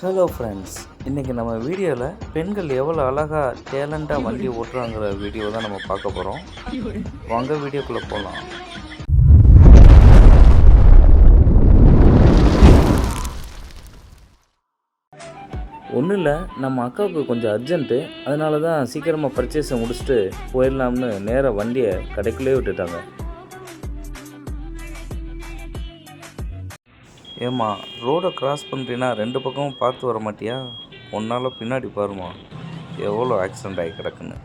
Hello friends, இன்றைக்கி நம்ம வீடியோவில் பெண்கள் எவ்வளோ அழகாக டேலண்ட்டாக வண்டி ஓட்டுறாங்கிற வீடியோ தான் நம்ம பார்க்க போகிறோம். வாங்க வீடியோக்குள்ளே போகலாம். ஒன்றும் இல்லை, நம்ம அக்காவுக்கு கொஞ்சம் அர்ஜென்ட்டு, அதனால தான் சீக்கிரமாக பர்ச்சேஸை முடிச்சுட்டு போயிடலாம்னு நேராக வண்டியை கடைக்குள்ளே விட்டுட்டாங்க. ஏம்மா, ரோடை கிராஸ் பண்ணுறீன்னா 2 பக்கமும் பார்த்து வர மாட்டியா? ஒன்றால் பின்னாடி பாருமா, எவ்வளோ ஆக்சிடெண்ட் ஆகி கிடக்குன்னு.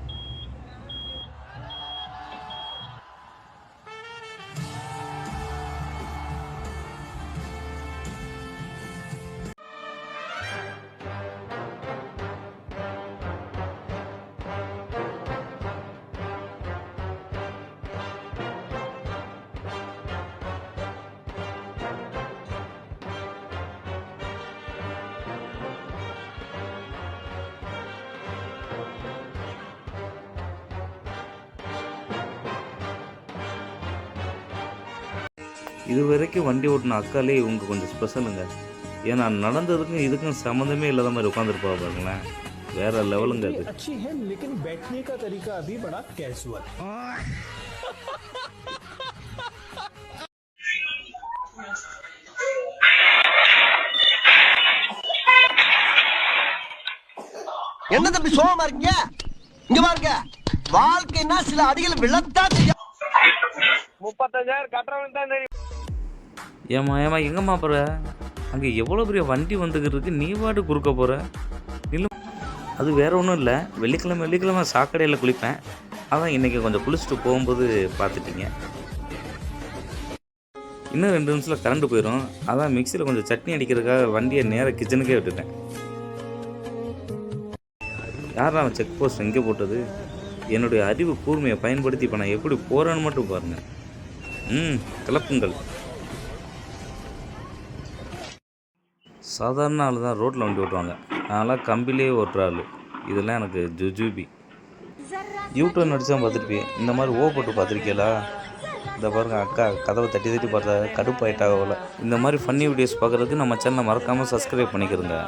இது வரைக்கும் வண்டி ஓட்டின அக்காலே இவங்க கொஞ்சம் ஸ்பெஷலுங்க. ஏன்னா நடந்ததுக்கும் இதுக்கும் சம்மந்தமே இல்லாத மாதிரி உட்காந்துருப்பா பாருங்களேன், வேற லெவலுங்க அது. என்ன தம்பி சோகமா இருக்கீங்க? இங்க பாருங்க, வாழ்க்கைன்னா சில அடிகள் விழத்தான் செய்யும். 35,000 கட்டுறவனுக்கு தான் தெரியும். ஏமா எங்கம்மா போகிற? அங்கே எவ்வளோ பெரிய வண்டி வந்துக்கிறதுக்கு நீ பாட்டு குறுக்க போகிற? இல்லை, அது வேறு ஒன்றும் இல்லை. வெள்ளிக்கிழமை சாக்கடையில் குளிப்பேன், அதான் இன்றைக்கி கொஞ்சம் குளிச்சுட்டு போகும்போது பார்த்துட்டிங்க. இன்னும் 2 நிமிஷத்தில் கரண்ட் போயிடும், அதான் மிக்சியில் கொஞ்சம் சட்னி அடிக்கிறதுக்காக வண்டியை நேராக கிச்சனுக்கே விட்டுட்டேன். யார் அவன் செக் போஸ்ட் எங்கே போட்டது? என்னுடைய அறிவு கூர்மையை பயன்படுத்தி இப்போ நான் எப்படி போகிறேன்னு மட்டும் பாருங்கள். கிளப்புங்கள். சாதாரண ஆள் தான் ரோட்டில் வண்டி ஓட்டுவாங்க, அதனால் கம்பிலே ஓட்டுற ஆள். இதெல்லாம் எனக்கு ஜுஜூபி. யூடியூப் நடிச்சா பார்த்துருப்பேன், இந்த மாதிரி போட்டு பார்த்துருக்கீங்களா? இந்த பாருங்க, அக்கா கதவை தட்டி பார்த்தா கடுப்பாயிட்டாக போல. இந்த மாதிரி ஃபன்னி வீடியோஸ் பார்க்குறதுக்கு நம்ம சேனலை மறக்காமல் சப்ஸ்கிரைப் பண்ணிக்கிறோங்க.